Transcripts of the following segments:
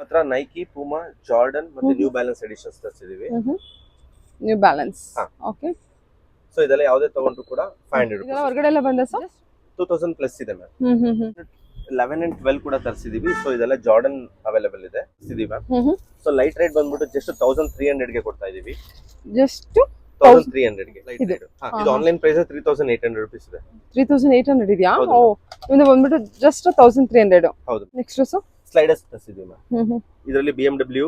ಹತ್ರ Nike, Puma, Jordan ಮತ್ತೆ New Balance editions ತರಿಸಿದೀವಿ. New Balance. ಹಾ. ಓಕೆ. ಸೊ ಇದೆಲ್ಲ ಯಾವುದೇ ತಗೊಂಡ್ರು ಕೂಡ 500 ಇದೆಲ್ಲ ಹೊರಗಡೆ ಎಲ್ಲ ಬಂದ ಸರ್? 2000 ಪ್ಲಸ್ ಇದೆ ಮ್ಯಾಮ್. 11 and 12 ಕೂಡ ತರಿಸಿದೀವಿ. ಸೊ ಇದೆಲ್ಲ ಜಾರ್ಡನ್ ಅವೈಲೇಬಲ್ ಇದೆ ಮ್ಯಾಮ್. ಸೊ ಲೈಟ್ ರೇಟ್ ಬಂದ್ಬಿಟ್ಟು ಜಸ್ಟ್ 1300 ಗೆ ಕೊಡ್ತಾ ಇದೀವಿ. ಜಸ್ಟ್ 1300 ಗೆ ಲೈಟ್ ಇದು. ರೇಟ್. ಇದು ಆನ್ಲೈನ್ ಪ್ರೈಸ್ 3800 ರೂಪೀಸ್ ಇದೆ. 3800 ಇದೆಯಾ? ಹೌದು ಓ, ಇದು ಬಂದ್ಬಿಟ್ಟು ಜಸ್ಟ್ 1300. ಹೌದು. Next sir? ಸ್ಲೈಡರ್ಸ್ ತರಿಸಿದೀವಿ ಮ್ಯಾಮ್. ಇದರಲ್ಲಿ BMW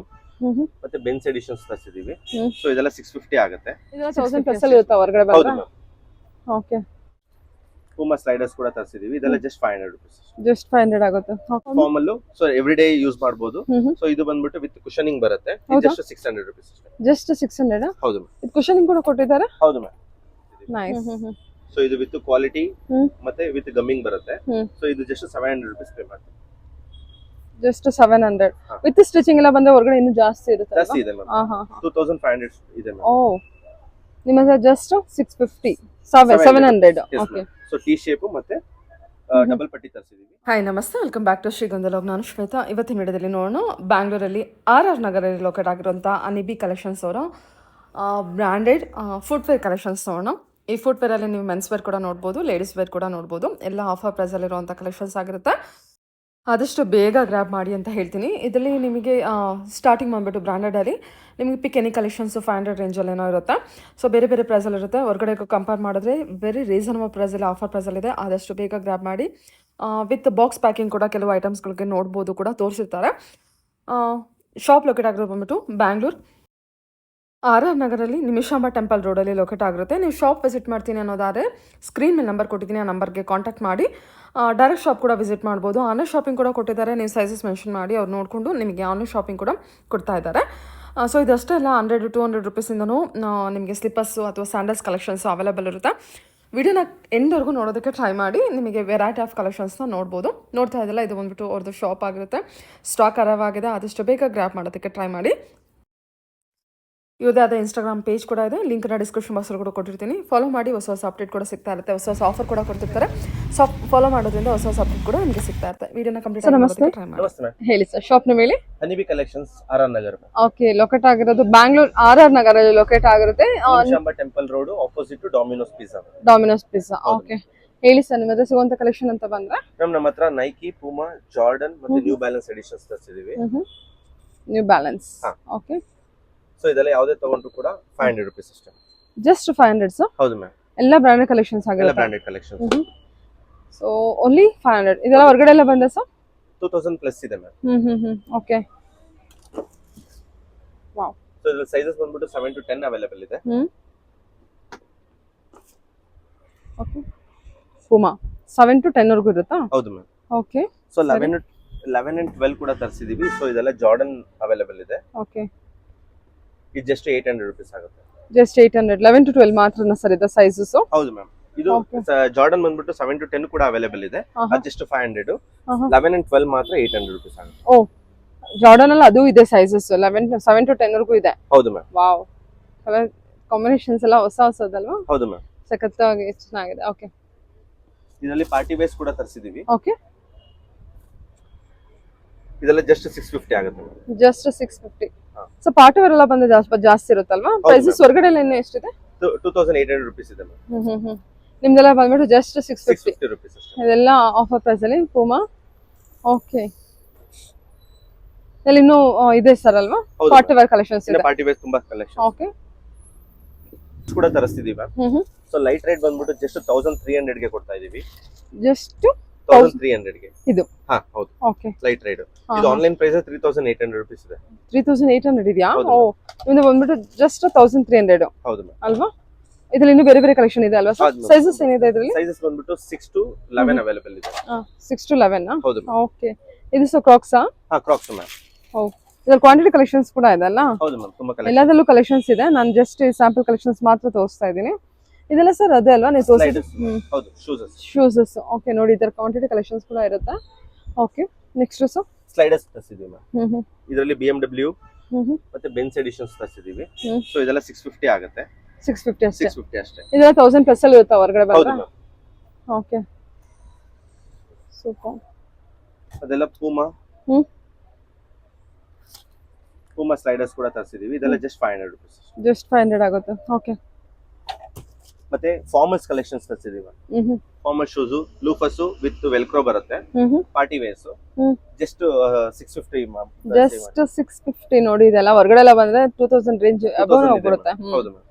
ಮತ್ತೆ ಬೆನ್ಸ್ ಎಡಿಷನ್ಸ್ ತರಿಸಿದೀವಿ. ಸೊ ಇದೆಲ್ಲ 650 ಆಗುತ್ತೆ. ಇದೆಲ್ಲ 1000 ಪ್ಲಸ್ ಅಲ್ಲಿ ಇರುತ್ತಾ ಹೊರಗಡೆ ಹೌದು ಬಂದ್ರೆ? ಮ್ಯಾಮ್. ಓಕೆ. ಪೂಮಾ ಸ್ಲೈಡರ್ಸ್ ಕೂಡ ತರಿಸಿದೀವಿ. ಇದೆಲ್ಲ ಜಸ್ಟ್ 500 ರೂಪೀಸ್. ಜಸ್ಟ್ 500 ಆಗುತ್ತೆ. ಫಾರ್ಮ್ ಅಲ್ಲೂ ಸೊ ಎವ್ರಿ ಡೇ ಯೂಸ್ ಮಾಡಬಹುದು. ಸೊ ಇದು ಬಂದ್ಬಿಟ್ಟು ವಿತ್ ಕುಶನಿಂಗ್ ಬರುತ್ತೆ. ಇದು ಜಸ್ಟ್ 600 ರೂಪೀಸ್ ಅಷ್ಟೇ. ಜಸ್ಟ್ 600? ಹೌದು ಮ್ಯಾಮ್. ಇದು ಕುಶನಿಂಗ್ ಕೂಡ ಕೊಟ್ಟಿದ್ದಾರೆ? ಹೌದು ಮ್ಯಾಮ್. ನೈಸ್. ಸೊ ಇದು ವಿತ್ ಕ್ವಾಲಿಟಿ ಮತ್ತೆ ವಿತ್ ಗಮ್ಮಿಂಗ್ ಬರುತ್ತೆ. ಸೊ ಇದು ಜಸ್ಟ್ 700 ರೂಪೀಸ್ ಪೇ ಮಾಡ್ತೀವಿ. ಜಸ್ಟ್ 700 ವಿತ್ ಸ್ಟಿಚಿಂಗ್ ಎಲ್ಲ ಬಂದ್ರೆ ಹೊರಗಡೆ ಇನ್ನೂ ಜಾಸ್ತಿ ಇರುತ್ತೆ. ಜಾಸ್ತಿ ಇದೆ ಮ್ಯಾಮ್. 2500 ಇದೆ ಮ್ಯಾಮ್. ಓ, ನಿಮ್ಮ ಹತ್ರ just 650 700. Okay. So T shape ಮತ್ತೆ ಡಬಲ್ ಪಟ್ಟಿ ತರಿಸಿದೀವಿ. ಹಾಯ್, ನಮಸ್ತೆ, ವೆಲ್ಕಮ್ ಬ್ಯಾಕ್ ಟು ಶ್ರೀಗಂಧಲೋಗ್. ನಾನು ಶ್ವೇತಾ. ಇವತ್ತಿನ ವಿಡಿಯೋದಲ್ಲಿ ನೋಡೋಣ, ಬ್ಯಾಂಗ್ಳೂರಲ್ಲಿ RR ನಗರಲ್ಲಿ ಲೊಕೇಟ್ ಆಗಿರುವಂಥ ಅನಿಬಿ ಕಲೆಕ್ಷನ್ಸ್ ಅವರ ಬ್ರ್ಯಾಂಡೆಡ್ ಫುಟ್ವೇರ್ ಕಲೆಕ್ಷನ್ಸ್ ನೋಡೋಣ. ಈ ಫುಟ್ವೇರಲ್ಲಿ ನೀವು ಮೆನ್ಸ್ ವೇರ್ ಕೂಡ ನೋಡ್ಬೋದು, ಲೇಡೀಸ್ ವೇರ್ ಕೂಡ ನೋಡ್ಬೋದು. ಎಲ್ಲ ಆಫರ್ ಪ್ರೈಸಲ್ಲಿರುವಂಥ ಕಲೆಕ್ಷನ್ಸ್ ಆಗಿರುತ್ತೆ. ಆದಷ್ಟು ಬೇಗ ಗ್ರ್ಯಾಬ್ ಮಾಡಿ ಅಂತ ಹೇಳ್ತೀನಿ. ಇದರಲ್ಲಿ ನಿಮಗೆ ಸ್ಟಾರ್ಟಿಂಗ್ ಮಾಡಿಬಿಟ್ಟು ಬ್ರ್ಯಾಂಡೆಡಲ್ಲಿ ನಿಮಗೆ ಪಿಕ್ ಎನಿ ಕಲೆಕ್ಷನ್ಸು 500 ರೇಂಜಲ್ಲಿ ಏನೋ ಇರುತ್ತೆ. ಸೊ ಬೇರೆ ಬೇರೆ ಪ್ರೈಸಲ್ಲಿರುತ್ತೆ. ಹೊರಗಡೆ ಕಂಪೇರ್ ಮಾಡಿದ್ರೆ ವೆರಿ ರೀಸನಬಲ್ ಪ್ರೈಸಲ್ಲಿ ಆಫರ್ ಪ್ರೈಸಲ್ಲಿದೆ. ಆದಷ್ಟು ಬೇಗ ಗ್ರ್ಯಾಬ್ ಮಾಡಿ. ವಿತ್ ಬಾಕ್ಸ್ ಪ್ಯಾಕಿಂಗ್ ಕೂಡ ಕೆಲವು ಐಟಮ್ಸ್ಗಳಿಗೆ ನೋಡ್ಬೋದು, ಕೂಡ ತೋರಿಸಿರ್ತಾರೆ. ಶಾಪ್ ಲೊಕೇಟ್ ಆಗಿರೋದು ಬಂದ್ಬಿಟ್ಟು ಬ್ಯಾಂಗ್ಳೂರ್ RR ನಗರಲ್ಲಿ ನಿಮಿಷಾಂಬ ಟೆಂಪಲ್ ರೋಡಲ್ಲಿ ಲೊಕೇಟ್ ಆಗಿರುತ್ತೆ. ನೀವು ಶಾಪ್ ವಿಸಿಟ್ ಮಾಡ್ತೀನಿ ಅನ್ನೋದಾದರೆ ಸ್ಕ್ರೀನ್ ಮೇಲೆ ನಂಬರ್ ಕೊಟ್ಟಿದ್ದೀನಿ, ಆ ನಂಬರ್ಗೆ ಕಾಂಟ್ಯಾಕ್ಟ್ ಮಾಡಿ ಡೈರೆಕ್ಟ್ ಶಾಪ್ ಕೂಡ ವಿಸಿಟ್ ಮಾಡ್ಬೋದು. ಆನ್ಲೈನ್ ಶಾಪಿಂಗ್ ಕೂಡ ಕೊಟ್ಟಿದ್ದಾರೆ. ನೀವು ಸೈಜಸ್ ಮೆನ್ಷನ್ ಮಾಡಿ ಅವ್ರು ನೋಡಿಕೊಂಡು ನಿಮಗೆ ಆನ್ಲೈನ್ ಶಾಪಿಂಗ್ ಕೂಡ ಕೊಡ್ತಾ ಇದ್ದಾರೆ. ಸೊ ಇದಷ್ಟೇ ಅಲ್ಲ, 100-200 ರೂಪೀಸಿಂದನೂ ನಿಮಗೆ ಸ್ಲಿಪ್ಪರ್ಸು ಅಥವಾ ಸ್ಯಾಂಡಲ್ಸ್ ಕಲೆಕ್ಷನ್ಸು ಅವೈಲೇಬಲ್ ಇರುತ್ತೆ. ವಿಡಿಯೋನ ಎಂಡ್ವರೆಗೂ ನೋಡೋದಕ್ಕೆ ಟ್ರೈ ಮಾಡಿ. ನಿಮಗೆ ವೆರೈಟಿ ಆಫ್ ಕಲೆಕ್ಷನ್ಸ್ನ ನೋಡ್ಬೋದು. ನೋಡ್ತಾ ಇದ್ದಲ್ಲ, ಇದು ಬಂದ್ಬಿಟ್ಟು ಅವ್ರದ್ದು ಶಾಪ್ ಆಗಿರುತ್ತೆ. ಸ್ಟಾಕ್ ಅರವಾಗಿದೆ. ಆದಷ್ಟು ಬೇಗ ಗ್ರ್ಯಾಬ್ ಮಾಡೋದಕ್ಕೆ ಟ್ರೈ ಮಾಡಿ. ಇವ್ರದ್ದು ಇನ್ಸ್ಟಾಗ್ರಾಮ್ ಪೇಜ್ ಕೂಡ ಇದೆ, ಲಿಂಕ್ನ ಡಿಸ್ಕ್ರಿಪ್ಷನ್ ಬಾಕ್ಸಲ್ಲಿ ಕೂಡ ಕೊಟ್ಟಿರ್ತೀನಿ. ಫಾಲೋ ಮಾಡಿ, ಹೊಸ ಹೊಸ ಅಪ್ಡೇಟ್ ಕೂಡ ಸಿಗ್ತಾ ಇರುತ್ತೆ. ಹೊಸ ಹೊಸ ಆಫರ್ ಕೂಡ ಕೊಡ್ತಿರ್ತಾರೆ. ಸೊ ಫಾಲೋ ಮಾಡೋದ್ರಿಂದ ಹೊಸ ಹೊಸ ಅಪ್ಡೇಟ್ ಕೂಡ ನಿಮಗೆ ಸಿಗ್ತಾ ಇರುತ್ತೆ. ವಿಡಿಯೋನ ಕಂಪ್ಲೀಟ್ ಮಾಡೋದಕ್ಕೆ ಟ್ರೈ ಮಾಡಿ. ನಮಸ್ತೆ ಮ್ಯಾಮ್. ಹೇಳಿ ಸರ್, ಶಾಪ್ನ ಮೇಲೆ ಅನಿಬಿ collections RR Nagar. Okay, locate ಆಗಿರೋದು ಬ್ಯಾಂಗ್ಳೂರ್ RR ನಗರಲ್ಲಿ ಲೊಕೇಟ್ ಆಗಿರುತ್ತೆ. Nimishamba temple road opposite Domino's pizza. Domino's pizza. Okay, ಹೇಳಿ ಸರ್, ನಿಮ್ಮ ಹತ್ರ ಸಿಗುವಂತ ಕಲೆಕ್ಷನ್ ಅಂತ ಬಂದ್ರೆ? ಮ್ಯಾಮ್, ನಮ್ಮ ಹತ್ರ ನೈಕಿ, ಪೂಮಾ, ಜಾರ್ಡನ್ ಮತ್ತೆ ನ್ಯೂ ಬ್ಯಾಲೆನ್ಸ್ ಎಡಿಷನ್ಸ್ ತರಿಸಿದೀವಿ. New Balance. ಓಕೆ. ಸೊ ಇದೆಲ್ಲ ಯಾವುದೇ ತಗೊಂಡ್ರು ಕೂಡ 500 ರೂಪೀಸ್ ಅಷ್ಟೇ. Just 500 sir? ಹೌದು ಮ್ಯಾಮ್. ಎಲ್ಲ ಬ್ರಾಂಡೆಡ್ ಕಲೆಕ್ಷನ್ಸ್ ಎಲ್ಲ ಆಗಿರುತ್ತೆ. Branded collections. So only 500. ಇದೆಲ್ಲ ಹೊರಗಡೆ ಎಲ್ಲ ಬಂದ ಸರ್? 2000 ಪ್ಲಸ್ ಇದೆ ಮ್ಯಾಮ್. ಓಕೆ. ವಾವ್. ಸೊ ಇದರ ಸೈಜಸ್ ಬಂದ್ಬಿಟ್ಟು 7 to 10 ಅವೈಲೇಬಲ್ ಇದೆ. ಓಕೆ. ಪೂಮಾ 7 to 10 ವರೆಗೂ ಇರುತ್ತಾ? ಹೌದು ಮ್ಯಾಮ್. ಓಕೆ. ಸೊ 11 and 12 ಕೂಡ ತರಿಸಿದೀವಿ. ಸೊ ಇದೆಲ್ಲ ಜಾರ್ಡನ್ ಅವೈಲೇಬಲ್ ಇದೆ. ಓಕೆ. ಇದು ಜಸ್ಟ್ 800 ರೂಪೀಸ್ ಆಗುತ್ತೆ. ಜಸ್ಟ್ 800. 11 to 12 ಮಾತ್ರನಾ ಸರ್ ಇದು ಸೈಜಸ್? ಹೌದು ಮ್ಯಾಮ್. ಇದು ಜಾರ್ಡನ್ ಬಂದ್ಬಿಟ್ಟು 7 to 10 ಕೂಡ ಅವೈಲೇಬಲ್ ಇದೆ. ಅದು ಜಸ್ಟ್ 500. 11 and 12 ಮಾತ್ರ 800 ರೂಪೀಸ್ ಆಗುತ್ತೆ. ಓ, ಜಾರ್ಡನ್ ಅಲ್ಲಿ ಅದು ಇದೆ ಸೈಜಸ್. 7 to 10 ವರೆಗೂ ಇದೆ. ಹೌದು ಮ್ಯಾಮ್. ವಾವ್, ಕಲರ್ ಕಾಂಬಿನೇಷನ್ಸ್ ಎಲ್ಲ ಹೊಸ ಹೊಸದಲ್ವಾ? ಹೌದು ಮ್ಯಾಮ್. ಸಖತ್ತಾಗಿ ಚೆನ್ನಾಗಿದೆ. ಓಕೆ. ಇದರಲ್ಲಿ ಪಾರ್ಟಿ ವೇರ್ಸ್ ಕೂಡ ತರಿಸಿದೀವಿ. ಓಕೆ. ಇದೆಲ್ಲ ಜಸ್ಟ್ 650 ಆಗುತ್ತೆ ma'am. Just 650. So party wear ಎಲ್ಲ ಬಂದ್ರೆ ಜಾಸ್ತಿ ಇರುತ್ತಲ್ವಾ? ಪ್ರೈಸಸ್ ಹೊರಗಡೆ ಎಲ್ಲ ಇನ್ನು ಎಷ್ಟಿದೆ? 2800 ರೂಪೀಸ್ ಇದೆ ಮ್ಯಾಮ್. ನಿಮ್ದೆಲ್ಲ ಬಂದ್ಬಿಟ್ಟು ಜಸ್ಟ್ 650 ರೂಪೀಸ್ ಅಷ್ಟೇ. ಇದೆಲ್ಲ ಆಫರ್ ಪ್ರೈಸ್ ಅಲ್ಲಿ ಪೂಮಾ. ಓಕೆ. ಇಲ್ಲಿ ಇನ್ನೂ ಇದೆ ಸರ್ ಅಲ್ವಾ? ಪಾರ್ಟಿ ವೇರ್ ಕಲೆಕ್ಷನ್ಸ್ ಇದೆ. ಪಾರ್ಟಿ ವೇರ್ ತುಂಬಾ ಕಲೆಕ್ಷನ್. ಓಕೆ. ಕೂಡ ತರಿಸ್ತಿದೀವಿ ಮ್ಯಾಮ್. ಸೊ ಲೈಟ್ ರೇಟ್ ಬಂದ್ಬಿಟ್ಟು ಜಸ್ಟ್ 1300 ಗೆ ಕೊಡ್ತಾ ಇದೀವಿ. ಜಸ್ಟ್ 1300 ಗೆ ಇದು? ಹಾ, ಹೌದು. ಓಕೆ. Light rate. ಇದು ಆನ್ಲೈನ್ ಪ್ರೈಸ್ 3800 ರೂಪೀಸ್ ಇದೆ. 3800 ಇದೆಯಾ? ಓ, ಇದು ಬಂದ್ಬಿಟ್ಟು ಜಸ್ಟ್ 1300. ಹೌದು ಮ್ಯಾಮ್. ಅಲ್ವಾ? ಇದ್ರಲ್ಲಿ ಇನ್ನೂ ಬೇರೆ ಬೇರೆ ಕಲೆಕ್ಷನ್ ಇದೆ ಅಲ್ವಾ ಸರ್? ಸೈಜಸ್ ಏನಿದೆ ಇದರಲ್ಲಿ? ಸೈಜಸ್ ಬಂದ್ಬಿಟ್ಟು 6 to 11 ಅವೈಲೇಬಲ್ ಇದೆ. 6 to 11. ಹೌದು. ಓಕೆ. ಇದು ಸೊ ಕ್ರಾಕ್ಸಾ? ಹಾ, ಕ್ರಾಕ್ಸ್ ಮ್ಯಾಮ್. ಓ, ಇದರಲ್ಲಿ ಕ್ವಾಂಟಿಟಿ ಕಲೆಕ್ಷನ್ಸ್ ಕೂಡ ಇದೆ ಅಲ್ಲ? ಹೌದು ಮ್ಯಾಮ್, ತುಂಬಾ ಕಲೆಕ್ಷನ್. ಎಲ್ಲದರಲ್ಲೂ ಕಲೆಕ್ಷನ್ಸ್ ಇದೆ. ನಾನು ಜಸ್ಟ್ ಸ್ಯಾಂಪಲ್ ಕಲೆಕ್ಷನ್ಸ್ ಮಾತ್ರ ತೋರಿಸ್ತಾ ಇದ್ದೀನಿ. ಇದೆಲ್ಲ ಸರ್ ಅದೇ ಅಲ್ವಾ ನೀವು ತೋರಿಸಿದ್ದು? ಹೌದು, ಶೂಸಸ್. ಓಕೆ, ನೋಡಿ ಇದರ ಕ್ವಾಂಟಿಟಿ ಕಲೆಕ್ಷನ್ಸ್ ಕೂಡ ಇರುತ್ತೆ. ಓಕೆ. ನೆಕ್ಸ್ಟ್ ಸರ್ ಸ್ಲೈಡರ್ಸ್ ತರಿಸಿದೀವಿ ಮ್ಯಾಮ್. ಇದರಲ್ಲಿ BMW ಮತ್ತೆ ಬೆನ್ಸ್ ಎಡಿಷನ್ಸ್ ತರಿಸಿದೀವಿ. ಸೊ ಇದೆಲ್ಲ 650 ಆಗುತ್ತೆ. 650 ಅಷ್ಟೇ? 650 ಅಷ್ಟೇ. ಇದೆಲ್ಲ 1000 ಪ್ಲಸ್ ಅಲ್ಲಿ ಇರುತ್ತಾ ಹೊರಗಡೆ ಬಂದ್ರೆ? ಹೌದು ಮ್ಯಾಮ್. Okay, super. ಅದೆಲ್ಲ ಪೂಮಾ ಪೂಮಾ ಸ್ಲೈಡರ್ಸ್ ಕೂಡ ತರಿಸಿದೀವಿ, ಇದೆಲ್ಲ ಜಸ್ಟ್ 500 ರುಪೀಸ್. ಜಸ್ಟ್ 500 ಆಗುತ್ತೆ. ಓಕೆ. ಮತ್ತೆ ಫಾರ್ಮಲ್ಸ್ ಕಲೆಕ್ಷನ್ಸ್ ತರಿಸಿದೀವಿ. Formal shoes loafers with velcro ಬರುತ್ತೆ, party wears, just 650 ma'am. Just 650 ನೋಡಿ. ಇದೆಲ್ಲ ಹೊರಗಡೆ ಎಲ್ಲ ಬಂದ್ರೆ 2000 ರೇಂಜ್ ಅಬೌವ್ ಹೋಗ್ಬಿಡುತ್ತೆ. ಹೌದು ಮ್ಯಾಮ್.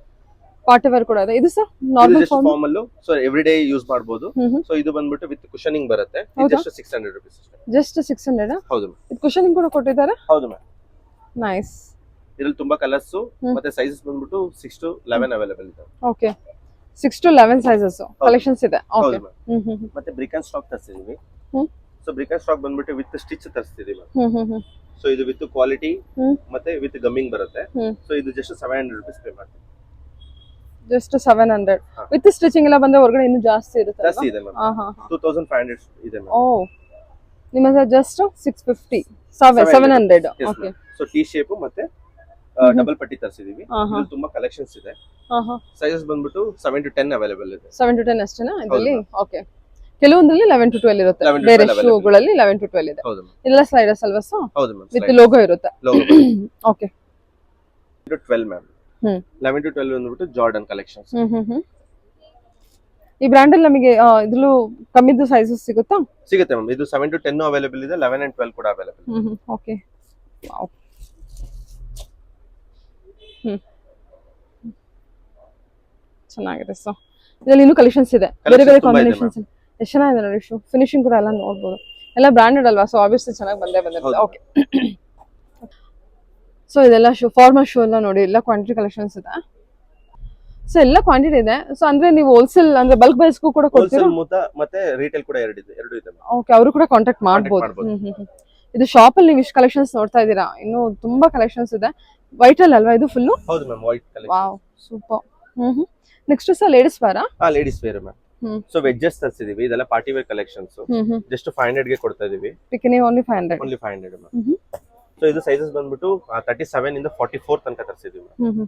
ಪಾರ್ಟಿ ವೇರ್ ಕೂಡ ಇದೆ. ಇದು sir normal formal, so every day use ಮಾಡಬಹುದು. ಸೊ ಇದು ಬಂದ್ಬಿಟ್ಟು ವಿತ್ ಕುಶನಿಂಗ್ ಬರುತ್ತೆ, ಇದು ಜಸ್ಟ್ 600 ರುಪೀಸ್ ಅಷ್ಟೇ. ಜಸ್ಟ್ 600. ಹೌದು ಮ್ಯಾಮ್. ಇದು ಕುಶನಿಂಗ್ ಕೂಡ ಕೊಟ್ಟಿದ್ದಾರೆ. ಹೌದು ಮ್ಯಾಮ್. ನೈಸ್. ಇದರಲ್ಲಿ ತುಂಬಾ ಕಲರ್ಸ್ ಮತ್ತೆ ಸೈಜಸ್ ಬಂದ್ಬಿಟ್ಟು 6 to 11 ಅವೈಲೇಬಲ್ ಇದೆ. ಓಕೆ. 6 to 11 ಸೈಜಸ್ ಕಲೆಕ್ಷನ್ಸ್ ಇದೆ. ಓಕೆ. ಮತ್ತೆ ಬ್ರಿಕ್ ಅಂಡ್ ಸ್ಟಾಕ್ ತರಿಸಿದೀವಿ. ಸೊ ಬ್ರಿಕ್ ಅಂಡ್ ಸ್ಟಾಕ್ ಬಂದ್ಬಿಟ್ಟು ವಿತ್ ಸ್ಟಿಚ್ ತರಿಸಿದೀವಿ. ಸೊ ಇದು ವಿತ್ ಕ್ವಾಲಿಟಿ ಮತ್ತೆ ವಿತ್ ಗಮ್ಮಿಂಗ್ ಬರುತ್ತೆ. ಸೊ ಇದು ಜಸ್ಟ್ 700 ರುಪೀಸ್ ಪೇ ಮಾಡ್ತೀವಿ. ಜಸ್ಟ್ 700 ವಿತ್ ಸ್ಟಿಚಿಂಗ್ ಎಲ್ಲ ಬಂದ್ರೆ ಹೊರಗಡೆ ಇನ್ನೂ ಜಾಸ್ತಿ ಇರುತ್ತೆ. ಜಾಸ್ತಿ ಇದೆ ಮ್ಯಾಮ್. 2500 ಇದೆ ಮ್ಯಾಮ್. ಓ, ನಿಮ್ಮ ಹತ್ರ just 650 700. Okay. So T shape ಮತ್ತೆ ಡಬಲ್ ಪಟ್ಟಿ ತರಿಸಿದೀವಿ. ಇದು ತುಂಬಾ ಕಲೆಕ್ಷನ್ಸ್ ಇದೆ. ಸೈಜಸ್ ಬಂದ್ಬಿಟ್ಟು 7 to 10 ಅವೈಲೇಬಲ್ ಇದೆ. 7 to 10 ಅಷ್ಟೇನಾ ಇದರಲ್ಲಿ? ಓಕೆ. ಕೆಲವೊಂದ್ರಲ್ಲಿ 11 to 12 ಇರುತ್ತೆ. ಬೇರೆ ಶೂಗಳಲ್ಲಿ 11 to 12 ಇದೆ. ಇಲ್ಲ ಸ್ಲೈಡರ್ಸ್ ಅಲ್ವಾ ಸರ್? ಹೌದು ಮ್ಯಾಮ್. ವಿತ್ ಲೋಗೋ ಇರುತ್ತೆ. ಓಕೆ. 12 ಮ್ಯಾಮ್. 11 to 12 ಬಂದ್ಬಿಟ್ಟು ಜಾರ್ಡನ್ ಕಲೆಕ್ಷನ್ಸ್. ಈ ಬ್ರ್ಯಾಂಡ್ ಅಲ್ಲಿ ನಮಗೆ ಇದ್ರಲ್ಲೂ ಕಮ್ಮಿದ್ದು ಸೈಜಸ್ ಸಿಗುತ್ತಾ? ಸಿಗುತ್ತೆ ಮ್ಯಾಮ್. ಇದು 7 to 10 ಅವೈಲೇಬಲ್ ಇದೆ, 11 and 12 ಕೂಡ ಅವೈಲೇಬಲ್. ಓಕೆ. ವಾವ್. ಚೆನ್ನಾಗಿದೆ. ಸೊ ಇದರಲ್ಲಿ ಇನ್ನೂ ಕಲೆಕ್ಷನ್ಸ್ ಇದೆ, ಬೇರೆ ಬೇರೆ ಕಾಂಬಿನೇಷನ್ಸ್. ಎಷ್ಟು ಚೆನ್ನಾಗಿದೆ ನೋಡಿ. ಶೂ ಫಿನಿಶಿಂಗ್ ಕೂಡ ಎಲ್ಲ ನೋಡ್ಬೋದು. ಎಲ್ಲ ಬ್ರಾಂಡೆಡ್ ಅಲ್ವಾ, ಸೊ ಆಬ್ವಿಯಸ್ಲಿ ಚೆನ್ನಾಗಿ ಬಂದಿರುತ್ತೆ. ಓಕೆ. ಸೊ ಇದೆಲ್ಲ ಶೂ, ಫಾರ್ಮಲ್ ಶೂ ಎಲ್ಲ ನೋಡಿ, ಎಲ್ಲ ಕ್ವಾಂಟಿಟಿ ಕಲೆಕ್ಷನ್ಸ್ ಇದೆ. ಸೊ ಎಲ್ಲ ಕ್ವಾಂಟಿಟಿ ಇದೆ. ಸೊ ಅಂದ್ರೆ ನೀವು ಹೋಲ್ಸೇಲ್ ಅಂದ್ರೆ ಬಲ್ಕ್ ಪ್ರೈಸ್ಗೂ ಕೂಡ ಕೊಡ್ತೀರಾ? ಮತ್ತೆ ರಿಟೇಲ್ ಕೂಡ ಎರಡು ಇದೆ. ಓಕೆ, ಅವರು ಕೂಡ ಕಾಂಟ್ಯಾಕ್ಟ್ ಮಾಡಬಹುದು. ಇದು ಶಾಪ್ ಅಲ್ಲಿ ನೀವು ಇಷ್ಟು ಕಲೆಕ್ಷನ್ಸ್ ನೋಡ್ತಾ ಇದ್ದೀರಾ, ಇನ್ನು ತುಂಬಾ ಕಲೆಕ್ಷನ್ಸ್ ಇದೆ. ವೈಟ್ ಅಲ್ಲಿ ಅಲ್ವಾ ಇದು ಫುಲ್? ಹೌದು ma'am, white collection. Wow, super. Next sir ladies wear. Ladies wear ma'am. So wedges ತರಿಸಿದೀವಿ, ಇದೆಲ್ಲ ಪಾರ್ಟಿ ವೇರ್ ಕಲೆಕ್ಷನ್ಸ್. ಜಸ್ಟ್ 500 ಗೆ ಕೊಡ್ತಾ ಇದೀವಿ. ಪಿಕನಿ ಓನ್ಲಿ 500. Only 500 ma'am. ಸೊ ಇದು ಸೈಜಸ್ ಬಂದ್ಬಿಟ್ಟು 37 ಇಂದ 44 ತನಕ ತರಿಸಿದೀವಿ.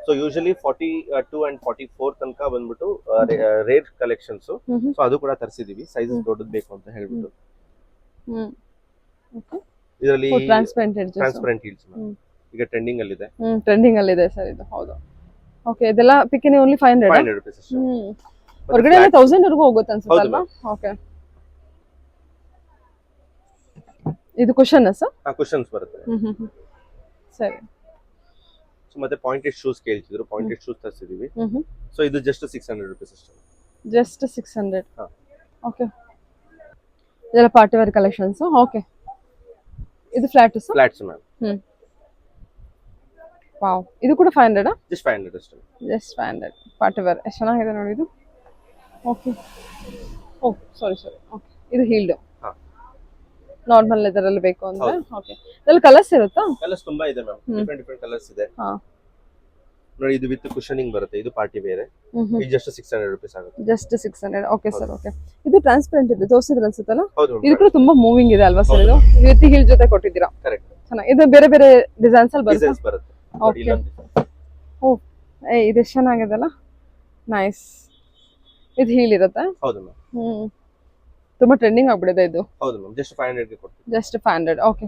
ಸೊ ಯೂಶಲಿ 42 and 44 ತನಕ ಬಂದ್ಬಿಟ್ಟು ರೇರ್ ಕಲೆಕ್ಷನ್ಸ್. ಸೊ ಅದು ಕೂಡ ತರಿಸಿದೀವಿ, ಸೈಜಸ್ ದೊಡ್ಡದು ಬೇಕು ಅಂತ ಹೇಳ್ಬಿಟ್ಟು. ಇದರಲ್ಲಿ ಟ್ರಾನ್ಸ್ಪರೆಂಟ್ ಹೀಲ್ಸ್ ಈಗ ಟ್ರೆಂಡಿಂಗ್ ಅಲ್ಲಿ ಇದೆ. ಟ್ರೆಂಡಿಂಗ್ ಅಲ್ಲಿ ಇದೆ ಸರ್ ಇದು. ಹೌದು. ಓಕೆ. ಇದೆಲ್ಲ ಪಿಕನಿ ಓನ್ಲಿ 500 ರುಪೀಸ್. ಹೊರಗಡೆ 1000 ವರೆಗೂ ಹೋಗುತ್ತೆ ಅನ್ಸುತ್ತೆ ಅಲ್ವಾ? ಓಕೆ. ಇದು ಕುಶನ್ ಸರ್? ಕುಶನ್ಸ್ ಬರುತ್ತೆ. ಸರಿ. ಸೊ ಮತ್ತೆ ಪಾಯಿಂಟೆಡ್ ಶೂಸ್ ಕೇಳ್ತಿದ್ರು, ಪಾಯಿಂಟೆಡ್ ಶೂಸ್ ತರಿಸಿದೀವಿ. ಸೊ ಇದು ಜಸ್ಟ್ 600 ರುಪೀಸ್ ಅಷ್ಟೇ. ಜಸ್ಟ್ 600. ಓಕೆ. ಇದೆಲ್ಲ ಪಾರ್ಟಿ ವೇರ್ ಕಲೆಕ್ಷನ್ಸ್. ಓಕೆ. ಇದು ಫ್ಲಾಟ್ಸ್? Flats ma'am. ವಾವ್. ಇದು ಕೂಡ 500? ಜಸ್ಟ್ 500 ಅಷ್ಟೇ. Just 500 party wear. ಎಷ್ಟು ಚೆನ್ನಾಗಿದೆ ನೋಡಿ ಇದು. ಓಕೆ. Oh sorry. ಓಕೆ. ಇದು ಹೀಲ್ಡ್ ನಾರ್ಮಲ್ ಲೆದರ್ ಅಲ್ಲಿ ಬೇಕು ಅಂದ್ರೆ. ಓಕೆ. ಇದರಲ್ಲಿ ಕಲರ್ಸ್ ಇರುತ್ತಾ? ಕಲರ್ಸ್ ತುಂಬಾ ಇದೆ ಮ್ಯಾಮ್, ಡಿಫರೆಂಟ್ ಕಲರ್ಸ್ ಇದೆ. ನೋಡಿ ಇದು ವಿತ್ ಕುಶನಿಂಗ್ ಬರುತ್ತೆ, ಇದು ಪಾರ್ಟಿ ವೇರ್. ಇದು ಜಸ್ಟ್ 600 ರುಪೀಸ್ ಆಗುತ್ತೆ. ಜಸ್ಟ್ 600. Okay sir. ಓಕೆ. ಇದು ಟ್ರಾನ್ಸ್ಪರೆಂಟ್ ಇದೆ, ತೋರಿಸಿದ್ರೆ ಅನ್ಸುತ್ತಲ್ಲ? ಹೌದು. ಇದು ಕೂಡ ತುಂಬಾ ಮೂವಿಂಗ್ ಇದೆ ಅಲ್ವಾ ಸರ್? ಇದು ವಿತ್ ಹೀಲ್ ಜೊತೆ ಕೊಟ್ಟಿದ್ದೀರಾ. ಕರೆಕ್ಟ್. ಚೆನ್ನಾಗಿ. ಇದು ಬೇರೆ ಬೇರೆ ಡಿಸೈನ್ಸ್ ಅಲ್ಲಿ ಬರುತ್ತೆ. ಓಕೆ. ಓ, ಇದು ಚೆನ್ನಾಗಿದೆ ಅಲ್ಲ? ನೈಸ್. ಇದು ಹೀಲ್ ಇರುತ್ತೆ? ಹೌದು ಮ್ಯಾಮ್. ತುಂಬಾ ಟ್ರೆಂಡಿಂಗ್ ಆಗ್ಬಿಡಿದೆ ಇದು. ಹೌದು ಮ್ಯಾಮ್. ಜಸ್ಟ್ 500 ಗೆ ಕೊಡ್ತೀವಿ. ಜಸ್ಟ್ 500. ಓಕೆ.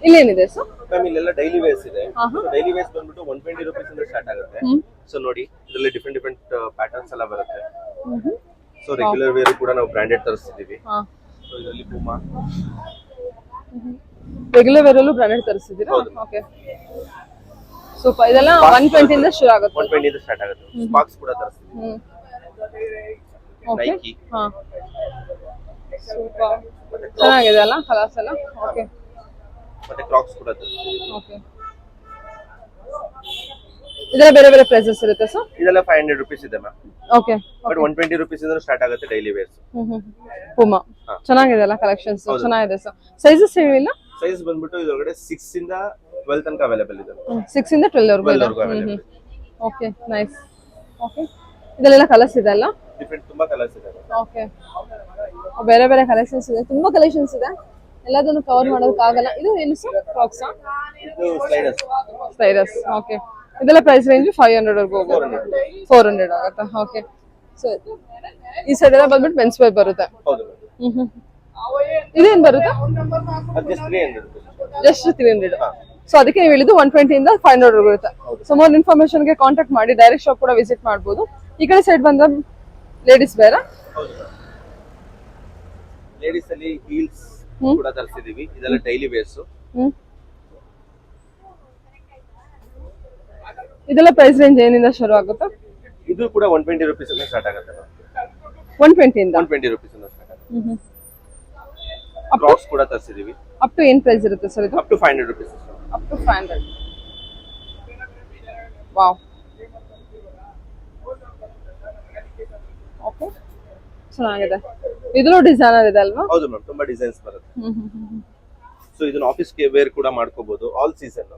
ಇಲ್ಲೇನಿದೆ ಸರ್? ಮ್ಯಾಮ್ ಇಲ್ಲೆಲ್ಲ ಡೈಲಿ ವೇರ್ಸ್ ಇದೆ. ಡೈಲಿ ವೇರ್ಸ್ ಬಂದ್ಬಿಟ್ಟು 120 ರುಪೀಸ್ ಇಂದ ಸ್ಟಾರ್ಟ್ ಆಗುತ್ತೆ. ಸೊ ನೋಡಿ ಇದರಲ್ಲಿ ಡಿಫರೆಂಟ್ ಪ್ಯಾಟರ್ನ್ಸ್ ಎಲ್ಲ ಬರುತ್ತೆ. ಸೊ ರೆಗ್ಯುಲರ್ ವೇರ್ ಕೂಡ ನಾವು ಬ್ರಾಂಡೆಡ್ ತರಿಸ್ತಿದೀವಿ. ಸೊ ಇದರಲ್ಲಿ ಪೂಮಾ ರೆಗ್ಯುಲರ್ ವೇರ್ ಅಲ್ಲೂ ಬ್ರಾಂಡೆಡ್ ತರಿಸ್ತಿದ್ದೀರಾ? ಓಕೆ. ಸೂಪರ್. ಇದೆಲ್ಲ 120 ಇಂದ ಶುರು ಆಗುತ್ತೆ. 120 ಇಂದ ಸ್ಟಾರ್ಟ್ ಆಗುತ್ತೆ. ಸ್ಪಾರ್ಕ್ಸ್ ಕೂಡ ತರಿಸ್ತಿದೀವಿ. ನೈಕಿ. ಸೂಪರ್. ಚೆನ್ನಾಗಿದೆ ಅಲ್ಲ ಕಲರ್ಸ್ ಎಲ್ಲ? ಓಕೆ. ಮತ್ತೆ ಕ್ರಾಕ್ಸ್ ಕೂಡ ತರಿಸ್ತಿದೀವಿ. ಓಕೆ. ಇದೆಲ್ಲ ಬೇರೆ ಬೇರೆ ಪ್ರೈಸಸ್ ಇರುತ್ತೆ ಸರ್? ಇದೆಲ್ಲ 500 ರುಪೀಸ್ ಇದೆ ಮ್ಯಾಮ್. ಓಕೆ. ಬಟ್ 120 ರುಪೀಸ್ ಇಂದ ಸ್ಟಾರ್ಟ್ ಆಗುತ್ತೆ ಡೈಲಿ ವೇರ್ಸ್. ಪೂಮಾ ಚೆನ್ನಾಗಿದೆ ಅಲ್ಲ ಕಲೆಕ್ಷನ್ಸ್? ಚೆನ್ನಾಗಿದೆ ಸರ್. ಸೈಜಸ್ ಹೇಳಿಲ್ಲ? ಸೈಜ್ ಬಂದ್ಬಿಟ್ಟು ಇದರೊಳಗಡೆ 6 ಇಂದ 12 ತನಕ ಅವೈಲೇಬಲ್ ಇದೆ. 6 ಇಂದ 12 ವರೆಗೂ ಇದೆ. ಓಕೆ. ನೈಸ್. ಓಕೆ. ಇದೆಲ್ಲ ಕಲರ್ಸ್ ಇದೆ ಅಲ್ಲ? ಡಿಫರೆಂಟ್ ತುಂಬಾ ಕಲರ್ಸ್ ಇದೆ. ಓಕೆ. ಬೇರೆ ಬೇರೆ ಕಲೆಕ್ಷನ್ಸ್ ಇದೆ, ತುಂಬಾ ಕಲೆಕ್ಷನ್ಸ್ ಇದೆ. ಎಲ್ಲದನ್ನು ಕವರ್ ಮಾಡೋದಕ್ಕಾಗಲ್ಲ. ಇದು ಏನು ಸರ್? ಕ್ರಾಕ್ಸ್? ಇದು ಸ್ಲೈಡರ್ಸ್. ಸ್ಲೈಡರ್ಸ್. ಓಕೆ. ಇದೆಲ್ಲ ಪ್ರೈಸ್ ರೇಂಜ್ 500 ವರೆಗೂ ಹೋಗುತ್ತೆ. 400 ಆಗುತ್ತೆ. ಓಕೆ. ಸೊ ಈ ಸೈಡ್ ಎಲ್ಲ ಬಂದ್ಬಿಟ್ಟು ಮೆನ್ಸ್ ವೇರ್ ಬರುತ್ತೆ. ಹೌದು. ಇದೇನ್ ಬರುತ್ತೆ? ಅದು ಜಸ್ಟ್ 300 rupees. ಜಸ್ಟ್ 300. ಸೊ ಅದಕ್ಕೆ ನೀವು ಹೇಳಿದ್ದು 120 ಇಂದ 500 ಬರುತ್ತೆ. ಸೊ ಮೋರ್ ಇನ್ಫಾರ್ಮೇಶನ್ ಗೆ ಕಾಂಟ್ಯಾಕ್ಟ್ ಮಾಡಿ ಡೈರೆಕ್ಟ್ ಶಾಪ್ ಕೂಡ ವಿಸಿಟ್ ಮಾಡಬಹುದು. ಈ ಕಡೆ ಸೈಡ್ ಬಂದ ಲೇಡೀಸ್ ಬೇರೆ. ಲೇಡೀಸ್ ಅಲ್ಲಿ ಹೀಲ್ಸ್ ಕೂಡ ತರಿಸಿದೀವಿ. ಇದೆಲ್ಲ ಡೈಲಿ ವೇರ್ಸ್. ಇದೆಲ್ಲ ಪ್ರೈಸ್ ರೇಂಜ್ ಏನಿಂದ ಶುರು ಆಗುತ್ತೆ? ಇದು ಕೂಡ 120 rupees ಇಂದ ಸ್ಟಾರ್ಟ್ ಆಗುತ್ತೆ. 120 ಇಂದ 120 rupees ಇಂದ ಸ್ಟಾರ್ಟ್ ಆಗುತ್ತೆ. ಕ್ರಾಕ್ಸ್ ಕೂಡ ತರಿಸಿದೀವಿ. ಅಪ್ ಟು ಏನ್ ಪ್ರೈಸ್ ಇರುತ್ತೆ ಸರ್ ಇದು? Up to 500 rupees. Up to 500. Wow. Okay, ಚೆನ್ನಾಗಿದೆ. ಇದರಲ್ಲೂ ಡಿಸೈನರ್ ಇದೆ ಅಲ್ವಾ? ಹೌದು ಮ್ಯಾಮ್, ತುಂಬಾ ಡಿಸೈನ್ಸ್ ಬರುತ್ತೆ. ಸೊ ಇದನ್ನ ಆಫೀಸ್ ಗೆ ವೇರ್ ಕೂಡ ಮಾಡ್ಕೋಬಹುದು. All season.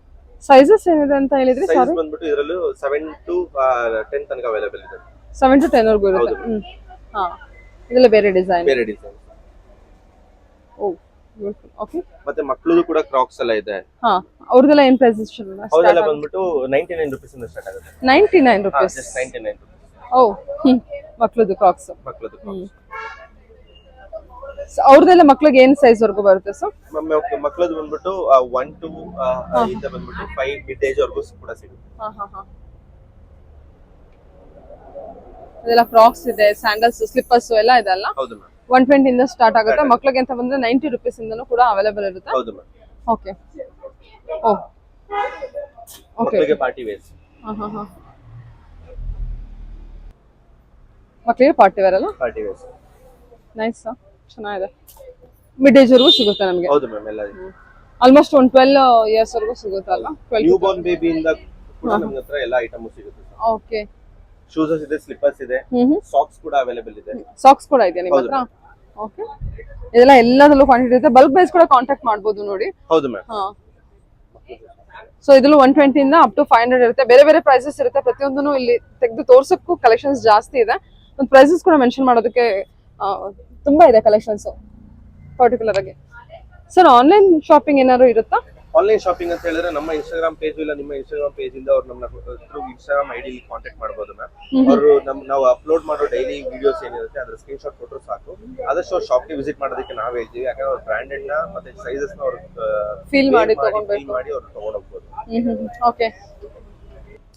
ಸೈಜಸ್ ಏನಿದೆ ಅಂತ ಹೇಳಿದ್ರಿ? ಸೈಜ್ ಬಂದ್ಬಿಟ್ಟು ಇದರಲ್ಲೂ 7 to 10 ತನಕ ಅವೈಲೇಬಲ್ ಇದೆ. 7 to 10 ವರೆಗೂ ಇರುತ್ತೆ. ಹಾ, ಇದೆಲ್ಲ ಬೇರೆ ಡಿಸೈನ್. ಬೇರೆ ಡಿಸೈನ್. ಓ, ಬ್ಯೂಟಿಫುಲ್. ಓಕೆ. ಮತ್ತೆ ಮಕ್ಕಳದು ಕೂಡ ಕ್ರಾಕ್ಸ್ ಎಲ್ಲ ಇದೆ. ಹಾ, ಅವ್ರದೆಲ್ಲ ಏನ್ ಪ್ರೈಸ್ ಶುರು? ಅವರೆಲ್ಲ ಬಂದ್ಬಿಟ್ಟು 99 rupees ಇಂದ ಸ್ಟಾರ್ಟ್ ಆಗುತ್ತೆ. 99 rupees. Just 99 rupees. ಓ, ಮಕ್ಕಳದು ಕ್ರಾಕ್ಸ್. ಮಕ್ಕಳದು ಕ್ರಾಕ್ಸ್. ಅವ್ರದೆಲ್ಲ ಮಕ್ಕಳಿಗೆ ಏನ್ ಸೈಜ್ ವರೆಗೂ ಬರುತ್ತೆ ಸರ್? ಮಕ್ಕಳದು ಬಂದ್ಬಿಟ್ಟು 1 to ಇಂದ ಬಂದ್ಬಿಟ್ಟು 5 ಮಿಡ್ ಏಜ್ ವರೆಗೂ ಕೂಡ ಸಿಗುತ್ತೆ. ಹಾ ಹಾ ಹಾ. ಅದೆಲ್ಲ ಫ್ರಾಕ್ಸ್ ಇದೆ, ಸ್ಯಾಂಡಲ್ಸ್, ಸ್ಲಿಪ್ಪರ್ಸ್ ಎಲ್ಲ ಇದೆ ಅಲ್ಲ? ಹೌದು ಮ್ಯಾಮ್. 120 ಇಂದ ಸ್ಟಾರ್ಟ್ ಆಗುತ್ತೆ. ಮಕ್ಕಳಿಗೆ ಅಂತ ಬಂದ್ರೆ 90 rupees ಇಂದನೂ ಕೂಡ ಅವೈಲೇಬಲ್ ಇರುತ್ತೆ. ಹೌದು ಮ್ಯಾಮ್. ಓಕೆ. ಓ, ಓಕೆ. ಮಕ್ಕಳಿಗೆ ಪಾರ್ಟಿ ವೇರ್ಸ್. ಹಾ ಹಾ ಹಾ. ಮಕ್ಕಳಿಗೆ ಪಾರ್ಟಿ ವೇರ್ ಅಲ್ಲ? Party wares. ನೈಸ್, ಚೆನ್ನಾಗಿದೆ. ಮಿಡ್ ಏಜ್ ವರೆಗೂ ಸಿಗುತ್ತೆ ನಮಗೆ. ಹೌದು ಮ್ಯಾಮ್, ಎಲ್ಲ ಆಲ್ಮೋಸ್ಟ್ 12 ಇಯರ್ಸ್ ವರೆಗೂ ಸಿಗುತ್ತೆ ಅಲ್ವಾ? ನ್ಯೂ ಬಾರ್ನ್ ಬೇಬಿ ಇಂದ ಕೂಡ ನಮ್ಮ ಹತ್ರ ಎಲ್ಲ ಐಟಮ್ ಸಿಗುತ್ತೆ. ಓಕೆ. ಶೂಸ್ ಇದೆ, ಸ್ಲಿಪ್ಪರ್ಸ್ ಇದೆ, ಸಾಕ್ಸ್ ಕೂಡ ಅವೈಲೇಬಲ್ ಇದೆ. ಸಾಕ್ಸ್ ಕೂಡ ಇದೆ ನಿಮ್ಮ ಹತ್ರ? ಓಕೆ. ಇದೆಲ್ಲ ಎಲ್ಲದರಲ್ಲೂ ಕ್ವಾಂಟಿಟಿ ಇರುತ್ತೆ. ಬಲ್ಕ್ ಪ್ರೈಸ್ ಕೂಡ ಕಾಂಟ್ಯಾಕ್ಟ್ ಮಾಡಬಹುದು ನೋಡಿ. ಹೌದು ಮ್ಯಾಮ್. ಹಾ. ಸೊ ಇದರಲ್ಲೂ 120 ಇಂದ ಅಪ್ ಟು 500 ಇರುತ್ತೆ. ಬೇರೆ ಬೇರೆ ಪ್ರೈಸಸ್ ಇರುತ್ತೆ. ಪ್ರತಿಯೊಂದನ್ನು ಇಲ್ಲಿ ತೆಗೆದು ತೋರ್ಸಕ್ಕೂ ಕಲೆಕ್ಷನ್ಸ್ ಜಾಸ್ತಿ ಇದೆ. ಒಂದು ಪ್ರೈಸಸ್ ಕೂಡ ಮೆನ್ಷನ್ ಮಾಡೋದಕ್ಕೆ ತುಂಬಾ ಇದೆ ಕಲೆಕ್ಷನ್ಸ್ ಪರ್ಟಿಕ್ಯುಲರ್ ಆಗಿ. ಸರ್, ಆನ್ಲೈನ್ ಶಾಪಿಂಗ್ ಏನಾದ್ರು ಇರುತ್ತಾ? ಆನ್ಲೈನ್ ಶಾಪಿಂಗ್ ಅಂತ ಹೇಳಿದ್ರೆ ನಮ್ಮ ಇನ್ಸ್ಟಾಗ್ರಾಮ್ ಪೇಜ್ ಇಲ್ಲ ನಿಮ್ಮ ಇನ್ಸ್ಟಾಗ್ರಾಮ್ ಪೇಜ್ ಇಂದ ಅವ್ರು ನಮ್ಮ ಥ್ರೂ ಇನ್ಸ್ಟಾಗ್ರಾಮ್ ಐಡಿ ಕಾಂಟ್ಯಾಕ್ಟ್ ಮಾಡಬಹುದು ಮ್ಯಾಮ್. ಅವರು ನಾವು ಅಪ್ಲೋಡ್ ಮಾಡೋ ಡೈಲಿ ವಿಡಿಯೋಸ್ ಏನಿರುತ್ತೆ ಅದ್ರ ಸ್ಕ್ರೀನ್ ಶಾಟ್ ಕೊಟ್ಟರು ಸಾಕು. ಆದಷ್ಟು ಅವ್ರ ಶಾಪ್ಗೆ ವಿಸಿಟ್ ಮಾಡೋದಕ್ಕೆ ನಾವು ಹೇಳ್ತೀವಿ. ಯಾಕಂದ್ರೆ ಅವ್ರ ಬ್ರಾಂಡೆಡ್ ನ ಮತ್ತೆ ಸೈಜಸ್ ನ ಅವ್ರು ಫೀಲ್ ಮಾಡಿ ಅವ್ರು ತಗೊಂಡೋಗ್ಬೋದು. ಓಕೆ.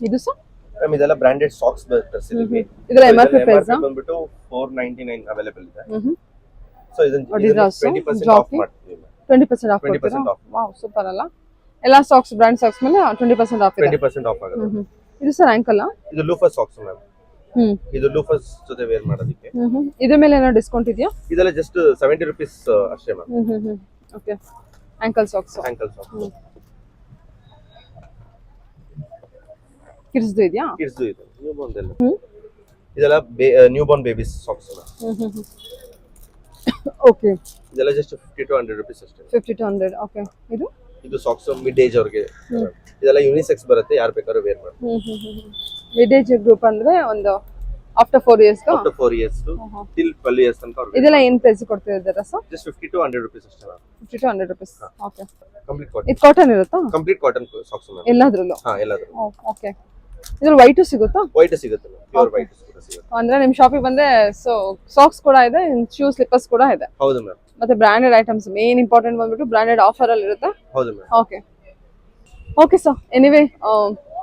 ಇದು ಸರ್ ಮ್ಯಾಮ್, ಇದೆಲ್ಲ ಬ್ರಾಂಡೆಡ್ ಸಾಕ್ಸ್ ತರಿಸಿದ್ವಿ. ಇದರ MRP ಪ್ರೈಸ್ ಬಂದ್ಬಿಟ್ಟು 499 ಅವೈಲೇಬಲ್ ಇದೆ. ಸೊ ಇದನ್ನ 20% ಆಫ್ ಮಾಡ್ತೀವಿ. 20% ಆಫ್ ಮಾಡ್ತೀರಾ? ವಾವ್, ಸೂಪರ್ ಅಲ್ಲ? ಎಲ್ಲ ಸಾಕ್ಸ್ ಬ್ರಾಂಡ್ ಸಾಕ್ಸ್ ಮೇಲೆ 20% ಆಫ್ ಇದೆ. 20% ಆಫ್ ಆಗುತ್ತೆ. ಇದು ಸರ್ ಆಂಕಲ್? ಇದು ಲೂಫರ್ ಸಾಕ್ಸ್ ಮ್ಯಾಮ್. ಇದು ಲೂಫರ್ಸ್ ಜೊತೆ ವೇರ್ ಮಾಡೋದಕ್ಕೆ. ಇದ್ರ ಮೇಲೆ ಏನೋ ಡಿಸ್ಕೌಂಟ್ ಇದೆಯಾ? ಇದೆಲ್ಲ ಜಸ್ಟ್ 70 rupees ಅಷ್ಟೇ ma'am. Okay. Ankle socks. Ankle socks. ಕಿಡ್ಸ್ದು ಇದೆಯಾ? ಕಿಡ್ಸ್ದು ಇದೆ. ನ್ಯೂ ಬಾರ್ನ್ ಇದೆಲ್ಲ new born babies socks. Okay. ಇದೆಲ್ಲ ಜಸ್ಟ್ 50 to 100 rupees ಅಷ್ಟೇ. 50 to 100. ಓಕೆ. ಇದು ಸಾಕ್ಸ್ ಮಿಡ್ ಏಜ್ ಅವ್ರಿಗೆ. ಇದೆಲ್ಲ ಯೂನಿಸೆಕ್ಸ್ ಬರುತ್ತೆ, ಯಾರು ಬೇಕಾದ್ರೂ ವೇರ್ ಮಾಡ್ತಾರೆ. ಮಿಡ್ ಏಜ್ ಗ್ರೂಪ್ ಅಂದ್ರೆ ಒಂದು after 4 years after 4 years till 12 years ತನಕ ಅವ್ರಿಗೆ. ಇದೆಲ್ಲ ಏನ್ ಪ್ರೈಸ್ ಕೊಡ್ತಿದ್ದೀರಾ ಸರ್? ಜಸ್ಟ್ 50 to 100 rupees ಅಷ್ಟೇ ma'am. 50 to 100 rupees. Okay. Complete cotton. ಇದು ಕಾಟನ್ ಇರುತ್ತಾ? Complete cotton socks ma'am. ಎಲ್ಲಾದ್ರಲ್ಲೂ? ಹಾ, ಎಲ್ಲಾದ್ರಲ್ಲೂ. ಓಕೆ. ಇದ್ರ ವೈಟ್ ಸಿಗುತ್ತಾ? ವೈಟ್ ಸಿಗುತ್ತೆ ಮ್ಯಾಮ್, ಪ್ಯೂರ್ ವೈಟ್ ಕೂಡ ಸಿಗುತ್ತೆ. ಅಂದ್ರೆ ನಿಮ್ ಶಾಪಿಗೆ ಬಂದ್ರೆ ಸಾಕ್ಸ್ ಕೂಡ ಇದೆ, ಶೂ ಸ್ಲಿಪ್ಪರ್ಸ್ ಕೂಡ ಇದೆ. ಹೌದು ಮ್ಯಾಮ್. ಮತ್ತೆ ಬ್ರಾಂಡೆಡ್ ಐಟಮ್ಸ್ ಮೇನ್ ಇಂಪಾರ್ಟೆಂಟ್ ಬಂದ್ಬಿಟ್ಟು ಬ್ರಾಂಡೆಡ್ ಆಫರ್ ಅಲ್ಲಿ ಇರುತ್ತೆ. ಹೌದು ma'am. Okay. Okay sir, anyway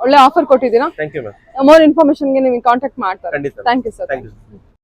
ಒಳ್ಳೆ ಆಫರ್ ಕೊಟ್ಟಿದ್ದೀರಾ. Thank you ma'am. More information ಗೆ ನಿಮಗೆ ಕಾಂಟ್ಯಾಕ್ಟ್ ಮಾಡ್ತಾರೆ. ಖಂಡಿತ. Thank you sir. Thank you.